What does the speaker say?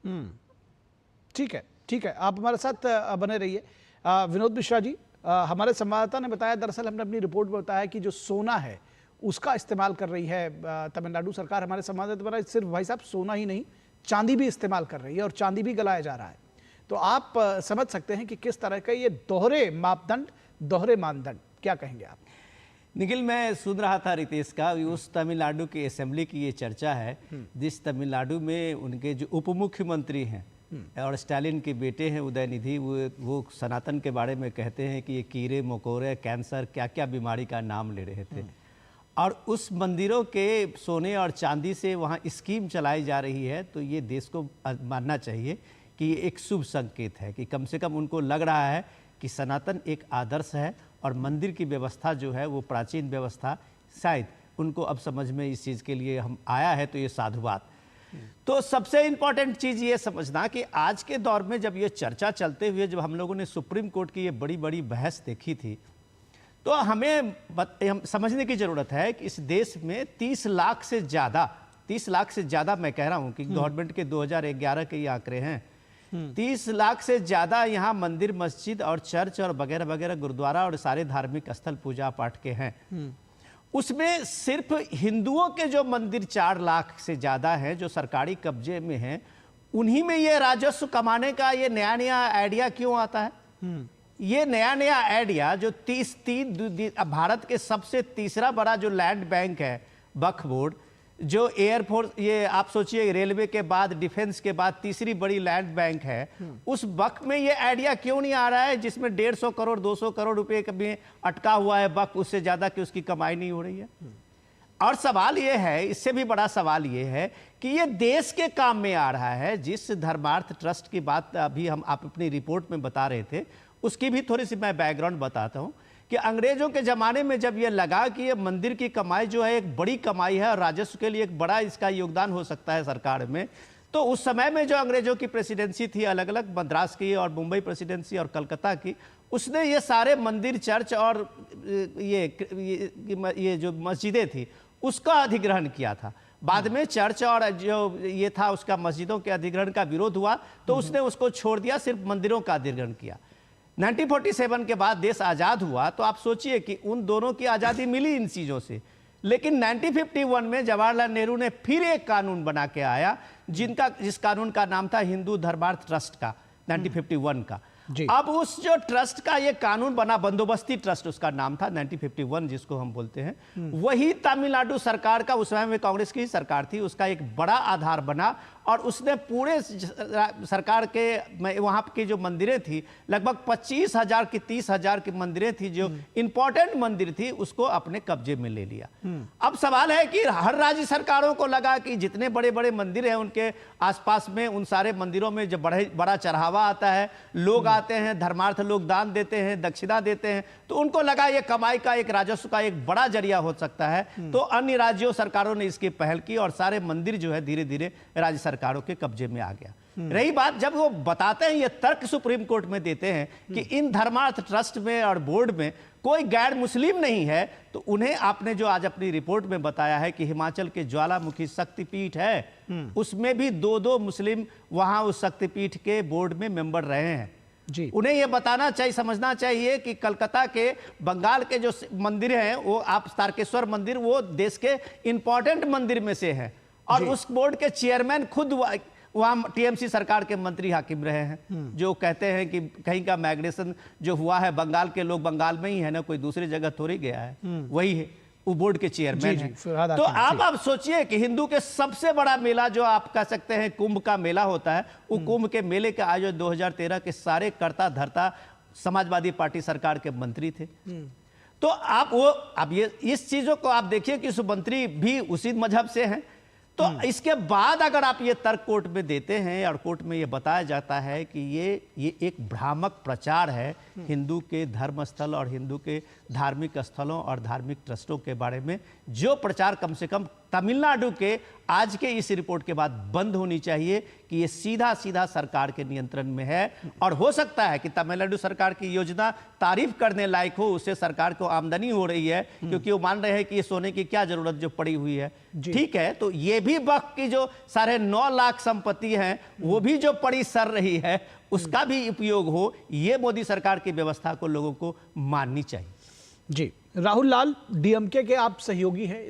ठीक है, ठीक है, आप हमारे साथ बने रहिए। विनोद मिश्रा जी, हमारे संवाददाता ने बताया, दरअसल हमने अपनी रिपोर्ट में बताया कि जो सोना है उसका इस्तेमाल कर रही है तमिलनाडु सरकार। हमारे संवाददाता बना, सिर्फ भाई साहब सोना ही नहीं, चांदी भी इस्तेमाल कर रही है और चांदी भी गलाया जा रहा है। तो आप समझ सकते हैं कि किस तरह का ये दोहरे मापदंड, दोहरे मानदंड, क्या कहेंगे आप? निखिल, मैं सुन रहा था रितेश का, उस तमिलनाडु की असेंबली की ये चर्चा है जिस तमिलनाडु में उनके जो उप मुख्यमंत्री हैं और स्टालिन के बेटे हैं उदयनिधि, वो सनातन के बारे में कहते हैं कि ये कीड़े मकोड़े, कैंसर, क्या क्या बीमारी का नाम ले रहे थे। और उस मंदिरों के सोने और चांदी से वहाँ स्कीम चलाई जा रही है, तो ये देश को मानना चाहिए कि ये एक शुभ संकेत है कि कम से कम उनको लग रहा है कि सनातन एक आदर्श है और मंदिर की व्यवस्था जो है वो प्राचीन व्यवस्था, शायद उनको अब समझ में इस चीज़ के लिए हम आया है, तो ये साधुवाद। तो सबसे इम्पॉर्टेंट चीज़ ये समझना कि आज के दौर में जब ये चर्चा चलते हुए जब हम लोगों ने सुप्रीम कोर्ट की ये बड़ी बड़ी बहस देखी थी, तो हमें हम समझने की ज़रूरत है कि इस देश में 30 लाख से ज़्यादा मैं कह रहा हूँ कि गवर्नमेंट के 2011 के ये आंकड़े हैं, 30 लाख से ज़्यादा यहाँ मंदिर, मस्जिद और चर्च और वगैरह वगैरह, गुरुद्वारा और सारे धार्मिक स्थल पूजा पाठ के हैं। उसमें सिर्फ हिंदुओं के जो मंदिर 4 लाख से ज़्यादा हैं जो सरकारी कब्जे में हैं, उन्हीं में ये राजस्व कमाने का ये नया नया आइडिया क्यों आता है? ये नया नया आइडिया जो भारत के सबसे तीसरा बड़ा जो लैंड बैंक है वक्फ बोर्ड, जो एयरफोर्स, ये आप सोचिए रेलवे के बाद, डिफेंस के बाद तीसरी बड़ी लैंड बैंक है, उस वक्त में ये आइडिया क्यों नहीं आ रहा है जिसमें 150 करोड़ 200 करोड़ रुपए में अटका हुआ है वक्त, उससे ज्यादा की उसकी कमाई नहीं हो रही है। और सवाल ये है, इससे भी बड़ा सवाल ये है कि ये देश के काम में आ रहा है। जिस धर्मार्थ ट्रस्ट की बात अभी आप अपनी रिपोर्ट में बता रहे थे, उसकी भी थोड़ी सी मैं बैकग्राउंड बताता हूँ कि अंग्रेजों के ज़माने में जब ये लगा कि ये मंदिर की कमाई जो है एक बड़ी कमाई है और राजस्व के लिए एक बड़ा इसका योगदान हो सकता है सरकार में, तो उस समय में जो अंग्रेजों की प्रेसिडेंसी थी, अलग अलग मद्रास की और मुंबई प्रेसिडेंसी और कलकत्ता की, उसने ये सारे मंदिर, चर्च और ये जो मस्जिदें थी उसका अधिग्रहण किया था। बाद में चर्च और जो ये था उसका मस्जिदों के अधिग्रहण का विरोध हुआ, तो उसने उसको छोड़ दिया, सिर्फ मंदिरों का अधिग्रहण किया। 1947 के बाद देश आज़ाद हुआ, तो आप सोचिए कि उन दोनों की आज़ादी मिली इन चीज़ों से। लेकिन 1951 में जवाहरलाल नेहरू ने फिर एक कानून बना के आया जिस कानून का नाम था हिंदू धर्मार्थ ट्रस्ट का, 1951 का। अब उस जो ट्रस्ट का ये कानून बना, बंदोबस्ती ट्रस्ट उसका नाम था, 1951 जिसको हम बोलते हैं, वही तमिलनाडु सरकार का, उस समय में कांग्रेस की सरकार थी, उसका एक बड़ा आधार बना। और उसने पूरे सरकार के वहाँ की जो मंदिरें थी, लगभग 25,000 की 30,000 की मंदिरें थी जो इंपॉर्टेंट मंदिर थी, उसको अपने कब्जे में ले लिया। अब सवाल है कि हर राज्य सरकारों को लगा कि जितने बड़े बड़े मंदिर हैं उनके आसपास में, उन सारे मंदिरों में जब बड़ा चढ़ावा आता है, लोग आते हैं, धर्मार्थ लोग दान देते हैं, दक्षिणा देते हैं, तो उनको लगा ये कमाई का, एक राजस्व का एक बड़ा जरिया हो सकता है। तो अन्य राज्यों सरकारों ने इसकी पहल की और सारे मंदिर जो है धीरे धीरे राज्य सरकारों के कब्जे में आ गया। रही बात, जब वो बताते हैं, ये तर्क सुप्रीम कोर्ट में देते हैं कि इन धर्मार्थ ट्रस्ट में और बोर्ड में कोई गैर मुस्लिम नहीं है, तो उन्हें आपने जो आज अपनी रिपोर्ट में बताया है कि हिमाचल के ज्वालामुखी शक्तिपीठ है, उसमें भी 2 मुस्लिम वहां उस शक्तिपीठ के बोर्ड में मेंबर रहे हैं जी। उन्हें यह बताना चाहिए, समझना चाहिए कि कलकत्ता के, बंगाल के जो मंदिर हैं, वो आप तारकेश्वर मंदिर, वो देश के इंपॉर्टेंट मंदिर में से है और उस बोर्ड के चेयरमैन खुद वहाँ टीएमसी सरकार के मंत्री हाकिम रहे हैं, जो कहते हैं कि कहीं का माइग्रेशन जो हुआ है, बंगाल के लोग बंगाल में ही है ना, कोई दूसरी जगह थोड़ी गया है, वही है, वो बोर्ड के चेयरमैन हैं। तो आप सोचिए कि हिंदू के सबसे बड़ा मेला जो आप कह सकते हैं कुंभ का मेला होता है, वो कुंभ के मेले के आयोजन 2013 के सारे कर्ता धर्ता समाजवादी पार्टी सरकार के मंत्री थे। तो अब ये इस चीजों को आप देखिए कि उस मंत्री भी उसी मजहब से हैं। तो इसके बाद अगर आप ये तर्क कोर्ट में देते हैं और कोर्ट में ये बताया जाता है कि ये एक भ्रामक प्रचार है हिंदू के धर्म स्थल और हिंदू के धार्मिक स्थलों और धार्मिक ट्रस्टों के बारे में, जो प्रचार कम से कम तमिलनाडु के आज के इस रिपोर्ट के बाद बंद होनी चाहिए कि ये सीधा सीधा सरकार के नियंत्रण में है। और हो सकता है कि तमिलनाडु सरकार की योजना तारीफ करने लायक हो, उससे सरकार को आमदनी हो रही है, क्योंकि वो मान रहे हैं कि ये सोने की क्या जरूरत जो पड़ी हुई है। ठीक है, तो ये भी वक्त की जो 9.5 लाख संपत्ति है वो भी जो पड़ी सर रही है उसका भी उपयोग हो, ये मोदी सरकार की व्यवस्था को लोगों को माननी चाहिए। जी, राहुल लाल, डीएमके के आप सहयोगी हैं।